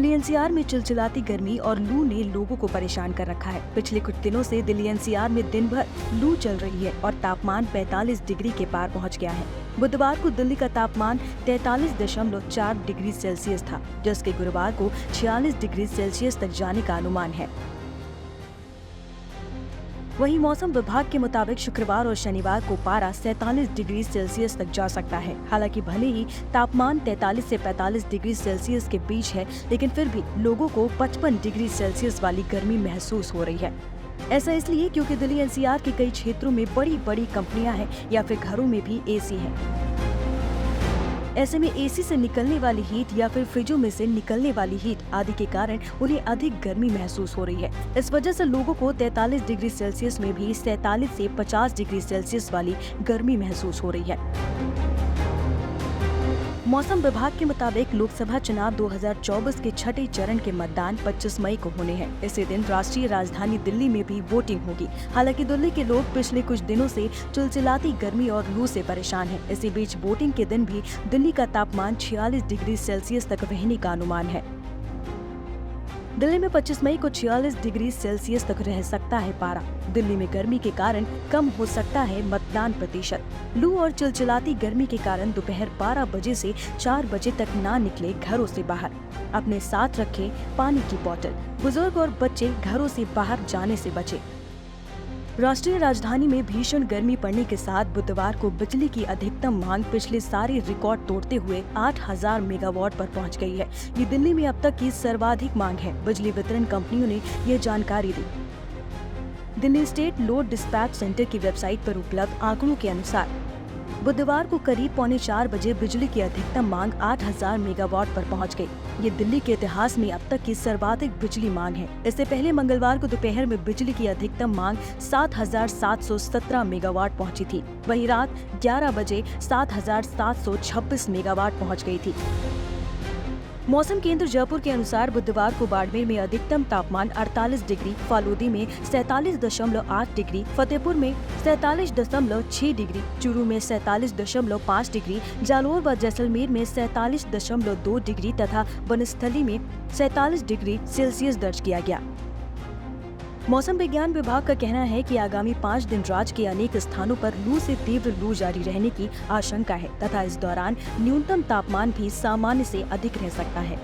Delhi NCR में चिलचिलाती गर्मी और लू ने लोगों को परेशान कर रखा है। पिछले कुछ दिनों से दिल्ली एनसीआर में दिन भर लू चल रही है और तापमान 45 डिग्री के पार पहुंच गया है। बुधवार को दिल्ली का तापमान 43.4 डिग्री सेल्सियस था, जबकि गुरुवार को 46 डिग्री सेल्सियस तक जाने का अनुमान है। वहीं मौसम विभाग के मुताबिक शुक्रवार और शनिवार को पारा 47 डिग्री सेल्सियस तक जा सकता है। हालांकि भले ही तापमान 43 से 45 डिग्री सेल्सियस के बीच है, लेकिन फिर भी लोगों को 55 डिग्री सेल्सियस वाली गर्मी महसूस हो रही है। ऐसा इसलिए क्योंकि दिल्ली एनसीआर के कई क्षेत्रों में बड़ी बड़ी कंपनियां हैं या फिर घरों में भी एसी है। ऐसे में एसी से निकलने वाली हीट या फिर फ्रिजों में से निकलने वाली हीट आदि के कारण उन्हें अधिक गर्मी महसूस हो रही है। इस वजह से लोगों को 43 डिग्री सेल्सियस में भी 47 से 50 डिग्री सेल्सियस वाली गर्मी महसूस हो रही है। मौसम विभाग के मुताबिक लोकसभा चुनाव 2024 के छठे चरण के मतदान 25 मई को होने हैं। इसी दिन राष्ट्रीय राजधानी दिल्ली में भी वोटिंग होगी। हालांकि दिल्ली के लोग पिछले कुछ दिनों से चिलचिलाती गर्मी और लू से परेशान हैं। इसी बीच वोटिंग के दिन भी दिल्ली का तापमान 46 डिग्री सेल्सियस तक रहने का अनुमान है। दिल्ली में 25 मई को 46 डिग्री सेल्सियस तक रह सकता है पारा। दिल्ली में गर्मी के कारण कम हो सकता है मतदान प्रतिशत। लू और चिलचिलाती गर्मी के कारण दोपहर 12 बजे से 4 बजे तक ना निकले घरों से बाहर। अपने साथ रखें पानी की बोतल। बुजुर्ग और बच्चे घरों से बाहर जाने से बचे। राष्ट्रीय राजधानी में भीषण गर्मी पड़ने के साथ बुधवार को बिजली की अधिकतम मांग पिछले सारे रिकॉर्ड तोड़ते हुए 8000 मेगावाट पर पहुंच गई है। ये दिल्ली में अब तक की सर्वाधिक मांग है। बिजली वितरण कंपनियों ने ये जानकारी दी। Delhi state load dispatch centre की वेबसाइट पर उपलब्ध आंकड़ों के अनुसार बुधवार को करीब 3:45 बजे बिजली की अधिकतम मांग 8000 मेगावाट पर पहुंच गई। ये दिल्ली के इतिहास में अब तक की सर्वाधिक बिजली मांग है। इससे पहले मंगलवार को दोपहर में बिजली की अधिकतम मांग 7717 मेगावाट पहुंची थी। वहीं रात 11 बजे 7726 मेगावाट पहुंच गई थी। मौसम केंद्र जयपुर के अनुसार बुधवार को बाड़मेर में अधिकतम तापमान 48 डिग्री, फालूदी में 47.8 डिग्री, फतेहपुर में 47.6 डिग्री, चूरू में 47.5 डिग्री, जालोर व जैसलमेर में 47.2 डिग्री तथा वनस्थली में 47 डिग्री सेल्सियस दर्ज किया गया। मौसम विज्ञान विभाग का कहना है कि आगामी 5 दिन राज्य के अनेक स्थानों पर लू से तीव्र लू जारी रहने की आशंका है तथा इस दौरान न्यूनतम तापमान भी सामान्य से अधिक रह सकता है।